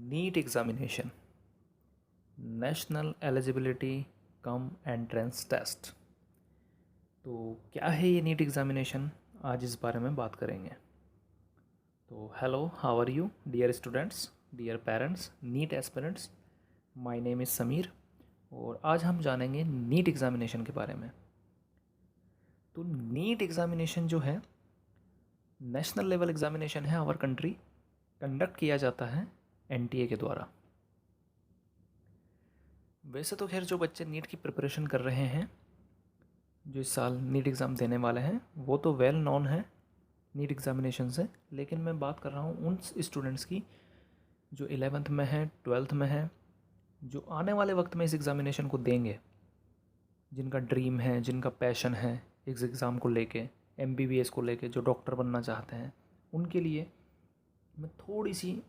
NEET examination national eligibility cum entrance test. तो क्या है ये नीट एग्ज़ामिनेशन, आज इस बारे में बात करेंगे। तो hello, how are you dear students, dear parents, NEET aspirants. My name is Sameer और आज हम जानेंगे नीट एग्ज़ामिनेशन के बारे में। तो नीट एग्ज़ामिनेशन जो है नेशनल लेवल एग्ज़ामिनेशन है आवर कंट्री, कंडक्ट किया जाता है एनटीए के द्वारा। वैसे तो खैर जो बच्चे नीट की प्रिपरेशन कर रहे हैं, जो इस साल नीट एग्ज़ाम देने वाले हैं, वो तो वेल नॉन है नीट एग्ज़ामिनेशन से। लेकिन मैं बात कर रहा हूँ उन स्टूडेंट्स की जो 11th में है, 12th में है, जो आने वाले वक्त में इस एग्ज़ामिनेशन को देंगे, जिनका ड्रीम है, जिनका पैशन है इस एग्ज़ाम को लेके, MBBS को लेके, जो डॉक्टर बनना चाहते हैं, उनके लिए मैं थोड़ी सी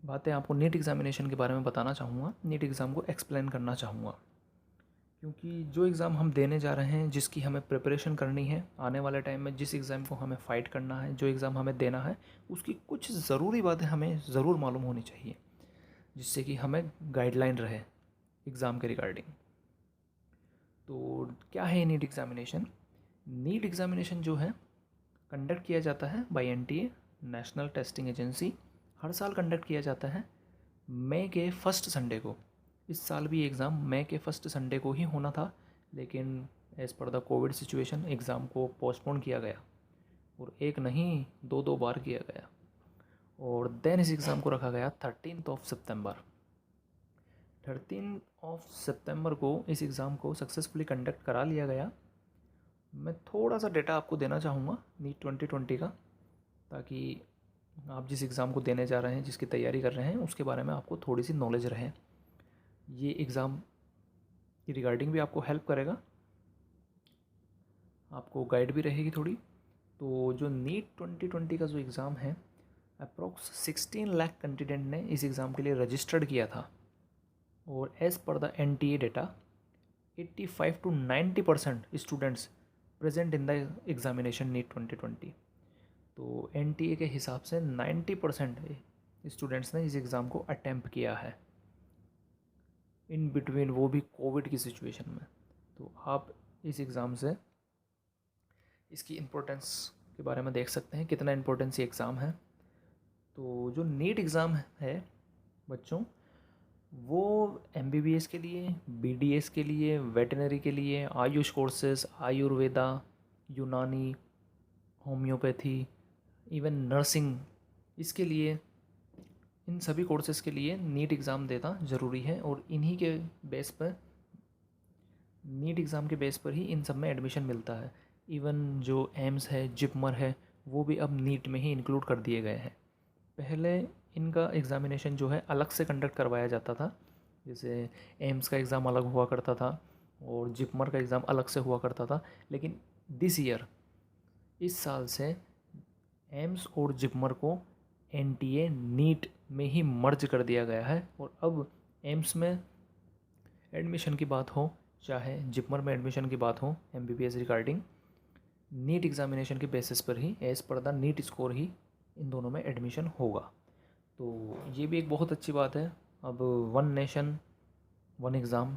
बातें आपको नीट एग्ज़ामिनेशन के बारे में बताना चाहूँगा, नीट एग्ज़ाम को एक्सप्लेन करना चाहूँगा। क्योंकि जो एग्ज़ाम हम देने जा रहे हैं, जिसकी हमें प्रिपरेशन करनी है, आने वाले टाइम में जिस एग्ज़ाम को हमें फ़ाइट करना है, जो एग्ज़ाम हमें देना है, उसकी कुछ ज़रूरी बातें हमें ज़रूर मालूम होनी चाहिए, जिससे कि हमें गाइडलाइन रहे एग्ज़ाम के रिगार्डिंग। तो क्या है नीट एग्ज़ामिनेशन? नीट एग्ज़ामिनेशन जो है कंडक्ट किया जाता है by NTA, National Testing Agency. हर साल कंडक्ट किया जाता है मई के फर्स्ट संडे को। इस साल भी एग्ज़ाम मई के फर्स्ट संडे को ही होना था, लेकिन as per the Covid situation exam को पोस्टपोन किया गया, और एक नहीं दो बार किया गया। और देन इस एग्ज़ाम को रखा गया 13 सितंबर। 13 सितंबर को इस एग्ज़ाम को सक्सेसफुली कंडक्ट करा लिया गया। मैं थोड़ा सा डेटा आपको देना चाहूँगा नीट 2020 का, ताकि आप जिस एग्ज़ाम को देने जा रहे हैं, जिसकी तैयारी कर रहे हैं, उसके बारे में आपको थोड़ी सी नॉलेज रहे। ये एग्ज़ाम की रिगार्डिंग भी आपको हेल्प करेगा, आपको गाइड भी रहेगी थोड़ी। तो जो नीट 2020 का जो एग्ज़ाम है, अप्रोक्स 16 लाख कैंडिडेट ने इस एग्ज़ाम के लिए रजिस्टर्ड किया था, और as per the NTA data 85 to 90% students present in the examination NEET 2020। तो NTA के हिसाब से 90% स्टूडेंट्स ने इस एग्ज़ाम को अटैम्प्ट किया है, इन बिटवीन, वो भी कोविड की सिचुएशन में। तो आप इस एग्ज़ाम से इसकी इम्पोर्टेंस के बारे में देख सकते हैं, कितना इम्पोर्टेंस ये एग्ज़ाम है। तो जो नीट एग्ज़ाम है बच्चों, वो MBBS के लिए, BDS के लिए, वेटनरी के लिए, आयुष कोर्सेज, आयुर्वेदा, यूनानी, होम्योपैथी, इवन नर्सिंग, इसके लिए, इन सभी कोर्सेज़ के लिए नीट एग्ज़ाम देना ज़रूरी है। और इन्हीं के बेस पर, नीट एग्ज़ाम के बेस पर ही इन सब में एडमिशन मिलता है। इवन जो एम्स है, जिपमर है, वो भी अब नीट में ही इंक्लूड कर दिए गए हैं। पहले इनका एग्ज़ामिनेशन जो है अलग से कंडक्ट करवाया जाता था, जैसे एम्स का एग्ज़ाम अलग हुआ करता था और जिपमर का एग्ज़ाम अलग से हुआ करता था। लेकिन दिस ईयर, इस साल से, एम्स और जिपमर को NTA नीट में ही मर्ज कर दिया गया है। और अब एम्स में एडमिशन की बात हो, चाहे जिपमर में एडमिशन की बात हो, MBBS रिगार्डिंग, नीट एग्ज़ामिनेशन के बेसिस पर ही, as per the NEET score ही, इन दोनों में एडमिशन होगा। तो ये भी एक बहुत अच्छी बात है। अब वन नेशन वन एग्ज़ाम,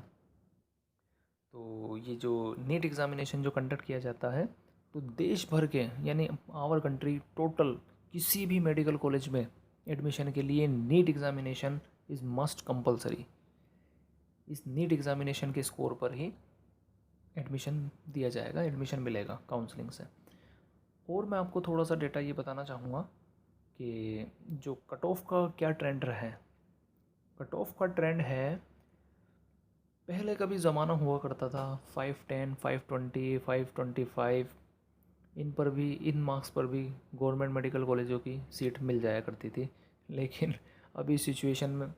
तो ये जो नीट एग्ज़ामिनेशन जो कंडक्ट किया जाता है, तो देश भर के, यानी आवर कंट्री टोटल, किसी भी मेडिकल कॉलेज में एडमिशन के लिए NEET examination is must compulsory. इस नीट एग्ज़ामिनेशन के स्कोर पर ही एडमिशन दिया जाएगा, एडमिशन मिलेगा काउंसलिंग से। और मैं आपको थोड़ा सा डेटा ये बताना चाहूँगा कि जो कट ऑफ का क्या ट्रेंड रहा है। कट ऑफ का ट्रेंड है, पहले कभी ज़माना हुआ करता था 510, 520, 525, इन पर भी, इन मार्क्स पर भी गवर्नमेंट मेडिकल कॉलेजों की सीट मिल जाया करती थी। लेकिन अभी सिचुएशन में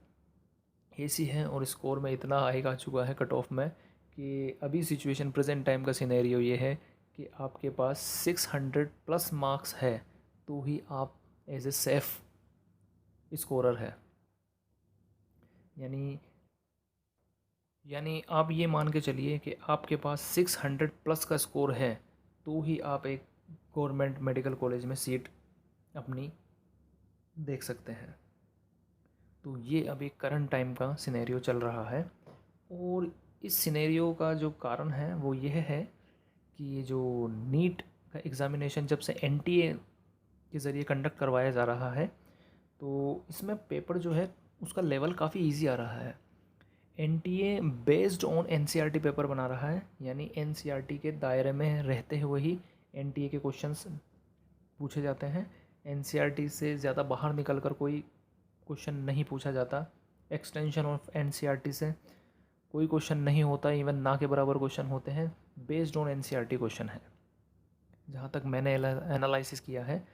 ऐसी है और स्कोर में इतना हाई आ चुका है कट ऑफ में, कि अभी सिचुएशन, प्रेजेंट टाइम का सिनेरियो ये है कि आपके पास 600+ मार्क्स है तो ही आप एज ए सेफ स्कोरर है। यानी आप ये मान के चलिए कि आपके पास 600+ का स्कोर है तो ही आप एक गवर्नमेंट मेडिकल कॉलेज में सीट अपनी देख सकते हैं। तो ये अभी करंट टाइम का सिनेरियो चल रहा है। और इस सिनेरियो का जो कारण है वो यह है कि ये जो नीट का एग्ज़ामिनेशन जब से एनटीए के ज़रिए कंडक्ट करवाया जा रहा है, तो इसमें पेपर जो है उसका लेवल काफ़ी इजी आ रहा है। NTA based on NCERT paper बना रहा है, यानी एनसीईआरटी के दायरे में रहते हुए ही एनटीए के क्वेश्चंस पूछे जाते हैं। एनसीईआरटी से ज़्यादा बाहर निकलकर कोई क्वेश्चन नहीं पूछा जाता। एक्सटेंशन ऑफ एनसीईआरटी से कोई क्वेश्चन नहीं होता, इवन ना के बराबर क्वेश्चन होते हैं। बेस्ड ऑन एनसीईआरटी क्वेश्चन है। जहाँ तक मैंने एनालिसिस किया है,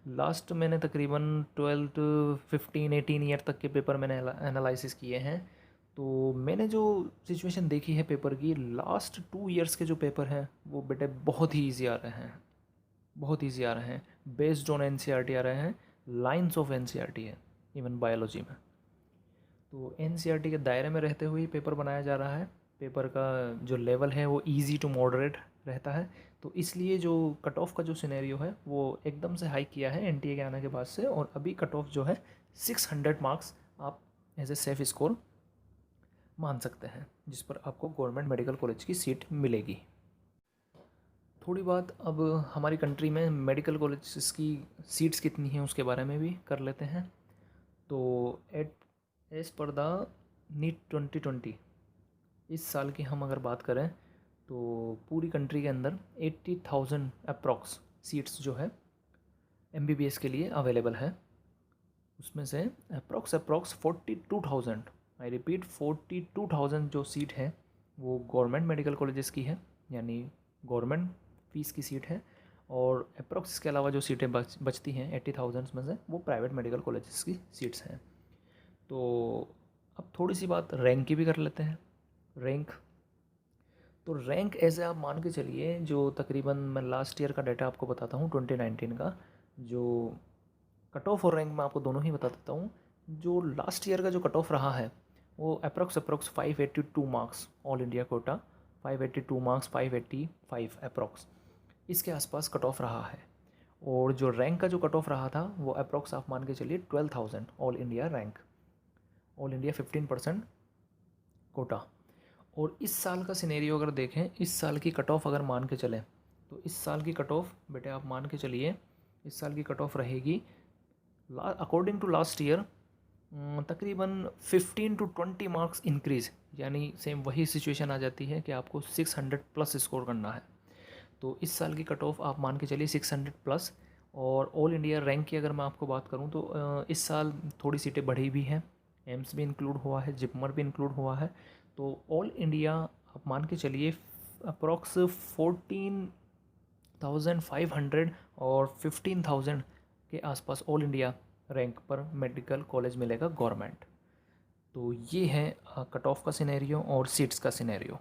लास्ट मैंने तकरीबन 12 15 18 ईयर तक के पेपर मैंने एनालिसिस किए हैं। तो मैंने जो सिचुएशन देखी है पेपर की, लास्ट 2 ईयर्स के जो पेपर हैं वो बेटे बहुत ही ईजी आ रहे हैं, बहुत ईजी आ रहे हैं। बेस्ड ऑन एनसीईआरटी आ रहे हैं, लाइंस ऑफ एनसीईआरटी है इवन बायोलॉजी में। तो एनसीईआरटी के दायरे में रहते हुए ही पेपर बनाया जा रहा है। पेपर का जो लेवल है वो इजी टू मॉडरेट रहता है। तो इसलिए जो कट ऑफ का जो सिनेरियो है वो एकदम से हाई किया है एनटीए के आने के बाद से। और अभी कट ऑफ जो है 600 मार्क्स आप एज ए सेफ स्कोर मान सकते हैं, जिस पर आपको गवर्नमेंट मेडिकल कॉलेज की सीट मिलेगी। थोड़ी बात अब हमारी कंट्री में मेडिकल कॉलेज की सीट्स कितनी हैं उसके बारे में भी कर लेते हैं। तो एज पर द नीट 2020 इस साल की हम अगर बात करें तो पूरी कंट्री के अंदर 80,000 अप्रॉक्स सीट्स जो है एमबीबीएस के लिए अवेलेबल है। उसमें से अप्रॉक्स 42,000, आई रिपीट 42,000 जो सीट है वो गवर्नमेंट मेडिकल कॉलेजेस की है, यानी गवर्नमेंट फीस की सीट है। और अप्रॉक्स इसके अलावा जो सीटें बचती हैं 80,000 में से वो प्राइवेट मेडिकल कॉलेजेस की सीट्स हैं। तो अब थोड़ी सी बात रैंक की भी कर लेते हैं। रैंक, तो रैंक ऐसे आप मान के चलिए, जो तकरीबन मैं लास्ट ईयर का डाटा आपको बताता हूँ 2019 का, जो कट ऑफ और रैंक मैं आपको दोनों ही बता देता हूँ। जो लास्ट ईयर का जो कट ऑफ रहा है वो approx 582 marks all India quota, 582 marks, 585 approx इसके आसपास कट ऑफ रहा है। और जो रैंक का जो कट ऑफ रहा था वो अप्रॉक्स आप मान के चलिए 12,000 all India rank, all India 15% quota. और इस साल का सिनेरियो अगर देखें, इस साल की कट ऑफ अगर मान के चलें, तो इस साल की कट ऑफ बेटे आप मान के चलिए, इस साल की कट ऑफ रहेगी अकॉर्डिंग टू लास्ट ईयर तकरीबन 15 to 20 मार्क्स इंक्रीज़, यानी सेम वही सिचुएशन आ जाती है कि आपको 600 प्लस स्कोर करना है। तो इस साल की कट ऑफ आप मान के चलिए 600 प्लस। और ऑल इंडिया रैंक की अगर मैं आपको बात करूं तो इस साल थोड़ी सीटें बढ़ी भी हैं, एम्स भी इंक्लूड हुआ है, जिपमर भी इंक्लूड हुआ है। तो ऑल इंडिया आप मान के चलिए अप्रॉक्स 14,500 और 15,000 के आसपास ऑल इंडिया रैंक पर मेडिकल कॉलेज मिलेगा गवर्नमेंट। तो ये है कट ऑफ का सिनेरियो और सीट्स का सिनेरियो।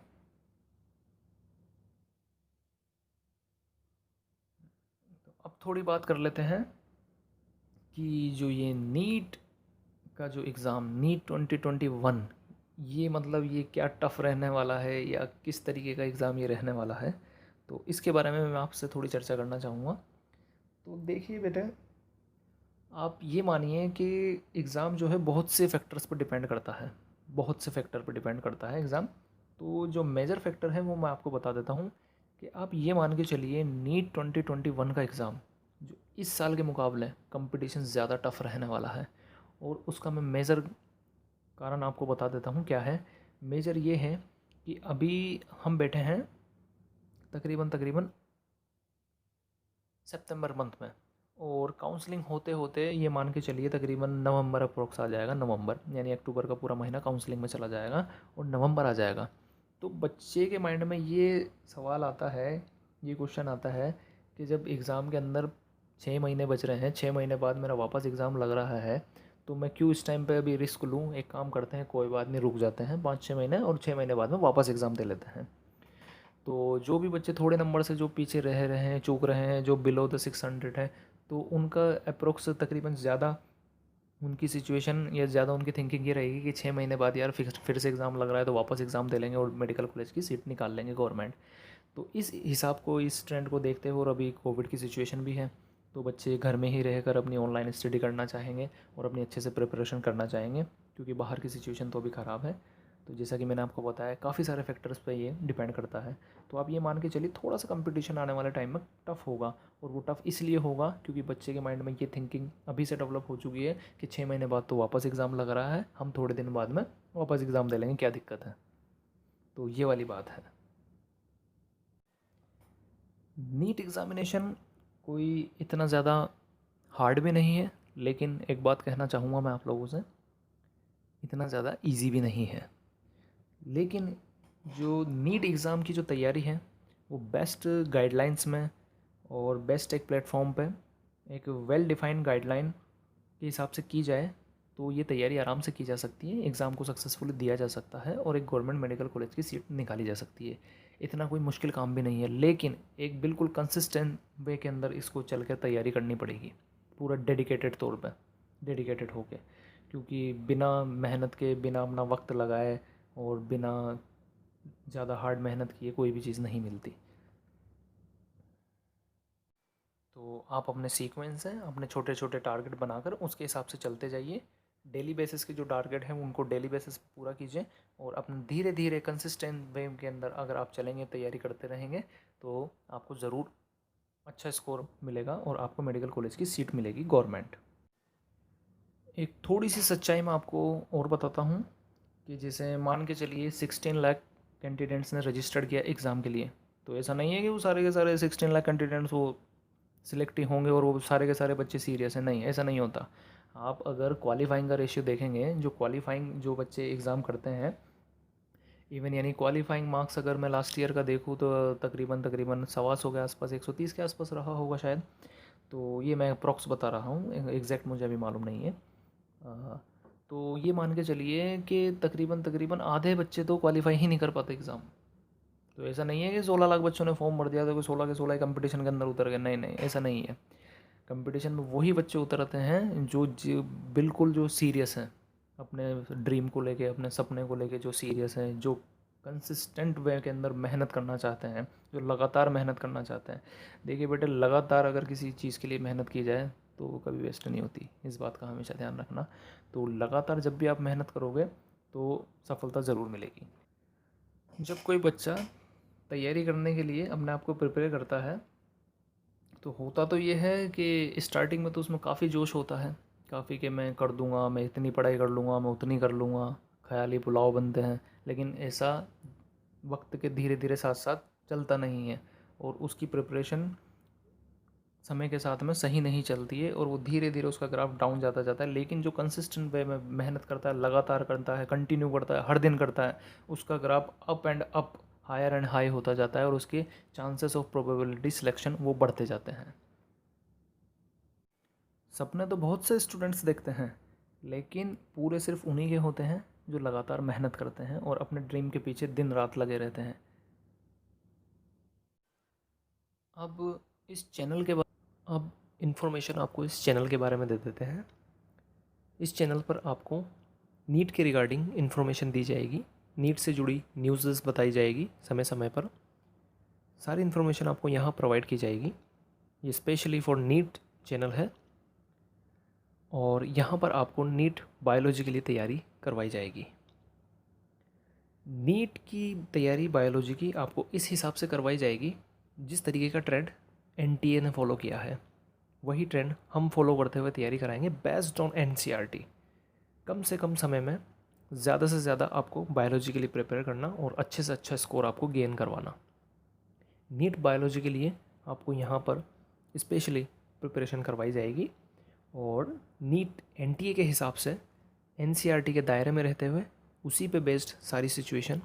तो अब थोड़ी बात कर लेते हैं कि जो ये नीट का जो एग्ज़ाम नीट 2021, ये मतलब ये क्या टफ़ रहने वाला है या किस तरीके का एग्ज़ाम ये रहने वाला है, तो इसके बारे में मैं आपसे थोड़ी चर्चा करना चाहूँगा। तो देखिए बेटे, आप ये मानिए कि एग्ज़ाम जो है बहुत से फैक्टर्स पर डिपेंड करता है, बहुत से फैक्टर पर डिपेंड करता है एग्ज़ाम। तो जो मेजर फैक्टर है वो मैं आपको बता देता हूँ कि आप ये मान के चलिए नीट 2021 का एग्ज़ाम जो इस साल के मुकाबले कंपटीशन ज़्यादा टफ़ रहने वाला है। और उसका मैं मेजर कारण आपको बता देता हूँ क्या है। मेजर ये है कि अभी हम बैठे हैं तकरीबन तकरीबन सितंबर मंथ में, और काउंसलिंग होते होते ये मान के चलिए तकरीबन नवंबर अप्रोक्स आ जाएगा। नवंबर यानी अक्टूबर का पूरा महीना काउंसलिंग में चला जाएगा और नवंबर आ जाएगा। तो बच्चे के माइंड में ये सवाल आता है, ये क्वेश्चन आता है कि जब एग्ज़ाम के अंदर 6 महीने बच रहे हैं, 6 महीने बाद मेरा वापस एग्ज़ाम लग रहा है, तो मैं क्यों इस टाइम पे अभी रिस्क लूँ। एक काम करते हैं, कोई बात नहीं, रुक जाते हैं 5-6 महीने और 6 महीने बाद में वापस एग्ज़ाम दे लेते हैं। तो जो भी बच्चे थोड़े नंबर से जो पीछे रह रहे हैं, चूक रहे हैं, जो बिलो द 600 है, तो उनका अप्रोक्स तकरीबन ज़्यादा उनकी सिचुएशन या ज़्यादा उनकी थिंकिंग ये रहेगी कि 6 महीने बाद यार फिर से एग्ज़ाम लग रहा है तो वापस एग्ज़ाम दे लेंगे और मेडिकल कॉलेज की सीट निकाल लेंगे गवर्नमेंट। तो इस हिसाब को, इस ट्रेंड को देखते हुए, और अभी कोविड की सिचुएशन भी है, तो बच्चे घर में ही रहकर अपनी ऑनलाइन स्टडी करना चाहेंगे और अपनी अच्छे से प्रिपरेशन करना चाहेंगे, क्योंकि बाहर की सिचुएशन तो अभी ख़राब है। तो जैसा कि मैंने आपको बताया, काफ़ी सारे फैक्टर्स पे ये डिपेंड करता है। तो आप ये मान के चलिए थोड़ा सा कंपटीशन आने वाले टाइम में टफ़ होगा, और वो टफ़ इसलिए होगा क्योंकि बच्चे के माइंड में ये थिंकिंग अभी से डेवलप हो चुकी है कि 6 महीने बाद तो वापस एग्ज़ाम लग रहा है, हम थोड़े दिन बाद में वापस एग्ज़ाम दे लेंगे, क्या दिक्कत है। तो ये वाली बात है। नीट एग्ज़ामिनेशन कोई इतना ज़्यादा हार्ड भी नहीं है, लेकिन एक बात कहना चाहूँगा मैं आप लोगों से, इतना ज़्यादा इजी भी नहीं है। लेकिन जो नीट एग्ज़ाम की जो तैयारी है वो बेस्ट गाइडलाइंस में और बेस्ट एक प्लेटफॉर्म पे एक वेल डिफाइंड गाइडलाइन के हिसाब से की जाए तो ये तैयारी आराम से की जा सकती है, एग्ज़ाम को सक्सेसफुली दिया जा सकता है और एक गवर्नमेंट मेडिकल कॉलेज की सीट निकाली जा सकती है। इतना कोई मुश्किल काम भी नहीं है, लेकिन एक बिल्कुल कंसिस्टेंट वे के अंदर इसको चल कर तैयारी करनी पड़ेगी, पूरा डेडिकेटेड तौर पर, डेडिकेटेड होके, क्योंकि बिना मेहनत के, बिना अपना वक्त लगाए और बिना ज़्यादा हार्ड मेहनत किए कोई भी चीज़ नहीं मिलती। तो आप अपने सीक्वेंस हैं, अपने छोटे छोटे टारगेट बनाकर उसके हिसाब से चलते जाइए। डेली बेसिस के जो टारगेट हैं उनको डेली बेसिस पे पूरा कीजिए, और अपने धीरे धीरे कंसिस्टेंट वे के अंदर अगर आप चलेंगे, तैयारी करते रहेंगे, तो आपको ज़रूर अच्छा स्कोर मिलेगा और आपको मेडिकल कॉलेज की सीट मिलेगी गवर्नमेंट। एक थोड़ी सी सच्चाई मैं आपको और बताता हूँ कि जैसे मान के चलिए 16 लाख कैंडिडेट्स ने रजिस्टर्ड किया एग्ज़ाम के लिए, तो ऐसा नहीं है कि वो सारे के सारे 16 लाख कैंडिडेट्स वो सिलेक्ट ही होंगे और वो सारे के सारे बच्चे सीरियस हैं, नहीं, ऐसा नहीं होता। आप अगर क्वालिफाइंग का रेशियो देखेंगे, जो क्वालिफाइंग जो बच्चे एग्ज़ाम करते हैं, इवन यानी क्वालिफाइंग मार्क्स अगर मैं लास्ट ईयर का देखूँ तो तकरीबन तकरीबन 125 के आसपास, 130 के आसपास रहा होगा शायद। तो ये मैं अप्रॉक्स बता रहा हूँ, एग्जैक्ट मुझे अभी मालूम नहीं है। तो ये मान के चलिए कि तकरीबन तकरीबन आधे बच्चे तो क्वालिफाई ही नहीं कर पाते एग्ज़ाम। तो ऐसा नहीं है कि 16 लाख बच्चों ने फॉर्म भर दिया तो कोई 16 के 16 कंपटीशन के अंदर उतर गए, नहीं नहीं, ऐसा नहीं है। कंपटीशन में वही बच्चे उतरते हैं जो बिल्कुल जो सीरियस हैं अपने ड्रीम को लेके, अपने सपने को लेके, जो सीरियस हैं, जो कंसिस्टेंट वे के अंदर मेहनत करना चाहते हैं, जो लगातार मेहनत करना चाहते हैं। देखिए बेटे, लगातार अगर किसी चीज़ के लिए मेहनत की जाए तो वो कभी वेस्ट नहीं होती, इस बात का हमेशा ध्यान रखना। तो लगातार जब भी आप मेहनत करोगे तो सफलता ज़रूर मिलेगी। जब कोई बच्चा तैयारी करने के लिए अपने आप को प्रिपेयर करता है तो होता तो ये है कि स्टार्टिंग में तो उसमें काफ़ी जोश होता है, काफ़ी कि मैं कर दूंगा, मैं इतनी पढ़ाई कर लूँगा, मैं उतनी कर लूँगा, ख्याली पुलाव बनते हैं। लेकिन ऐसा वक्त के धीरे धीरे साथ साथ चलता नहीं है, और उसकी प्रिपरेशन समय के साथ में सही नहीं चलती है, और वो धीरे धीरे उसका ग्राफ डाउन जाता जाता है। लेकिन जो कंसिस्टेंट वे में मेहनत करता है, लगातार करता है, कंटिन्यू करता है, हर दिन करता है, उसका graph up and up, higher and high होता जाता है, और उसके चांसेस ऑफ प्रोबेबिलिटी सिलेक्शन वो बढ़ते जाते हैं। सपने तो बहुत से स्टूडेंट्स देखते हैं, लेकिन पूरे सिर्फ उन्हीं के होते हैं जो लगातार मेहनत करते हैं और अपने ड्रीम के पीछे दिन रात लगे रहते हैं। अब इस चैनल के अब इन्फॉर्मेशन आपको इस चैनल के बारे में दे देते हैं। इस चैनल पर आपको नीट के रिगार्डिंग इन्फॉर्मेशन दी जाएगी, नीट से जुड़ी न्यूज़ बताई जाएगी समय समय पर, सारी इन्फॉर्मेशन आपको यहाँ प्रोवाइड की जाएगी। ये स्पेशली फॉर नीट चैनल है, और यहाँ पर आपको नीट बायोलॉजी के लिए तैयारी करवाई जाएगी। नीट की तैयारी बायोलॉजी की आपको इस हिसाब से करवाई जाएगी जिस तरीके का ट्रेंड एनटीए ने फॉलो किया है, वही ट्रेंड हम फॉलो करते हुए तैयारी कराएंगे बेस्ड ऑन एनसीईआरटी। कम से कम समय में ज़्यादा से ज़्यादा आपको बायोलॉजी के लिए प्रिपेयर करना और अच्छे से अच्छा स्कोर आपको गेन करवाना। नीट बायोलॉजी के लिए आपको यहाँ पर स्पेशली प्रिपरेशन करवाई जाएगी, और नीट एनटीए के हिसाब से एनसीईआरटी के दायरे में रहते हुए उसी पे बेस्ड सारी सिचुएशन,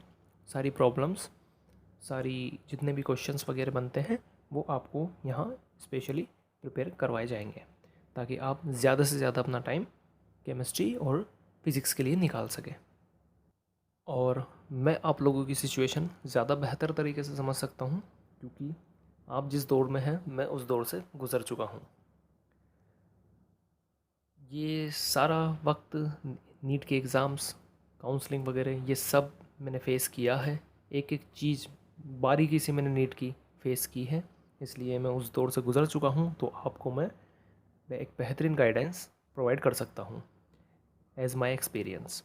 सारी प्रॉब्लम्स, सारी जितने भी क्वेश्चंस वगैरह बनते हैं वो आपको यहाँ स्पेशली प्रिपेयर करवाए जाएंगे, ताकि आप ज़्यादा से ज़्यादा अपना टाइम केमिस्ट्री और फिज़िक्स के लिए निकाल सकें। और मैं आप लोगों की सिचुएशन ज़्यादा बेहतर तरीके से समझ सकता हूँ, क्योंकि आप जिस दौर में हैं मैं उस दौर से गुज़र चुका हूँ। ये सारा वक्त नीट के एग्ज़ाम्स, काउंसलिंग वगैरह, ये सब मैंने फ़ेस किया है। एक एक चीज़ बारीकी से मैंने नीट की फ़ेस की है, इसलिए मैं उस दौर से गुज़र चुका हूँ, तो आपको मैं एक बेहतरीन गाइडेंस प्रोवाइड कर सकता हूँ एज़ माई एक्सपीरियंस।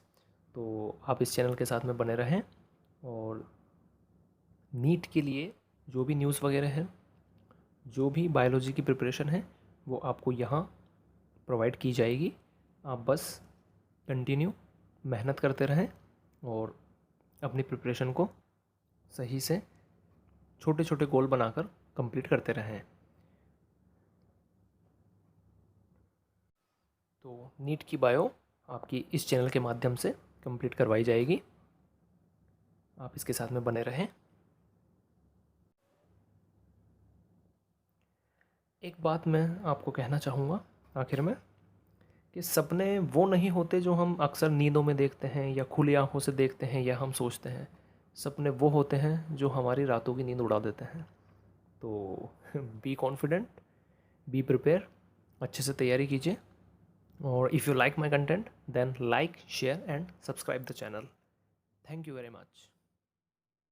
तो आप इस चैनल के साथ में बने रहें, और नीट के लिए जो भी न्यूज़ वगैरह है, जो भी बायोलॉजी की प्रिपरेशन है, वो आपको यहाँ प्रोवाइड की जाएगी। आप बस कंटिन्यू मेहनत करते रहें और अपनी प्रिपरेशन को सही से छोटे छोटे गोल बनाकर कंप्लीट करते रहें। तो नीट की बायो आपकी इस चैनल के माध्यम से कंप्लीट करवाई जाएगी। आप इसके साथ में बने रहें। एक बात मैं आपको कहना चाहूँगा आखिर में, कि सपने वो नहीं होते जो हम अक्सर नींदों में देखते हैं या खुली आंखों से देखते हैं या हम सोचते हैं। सपने वो होते हैं जो हमारी रातों की नींद उड़ा देते हैं। तो बी कॉन्फिडेंट, बी प्रिपेयर, अच्छे से तैयारी कीजिए। और if you like my content, then like, share and subscribe the channel. Thank you very much.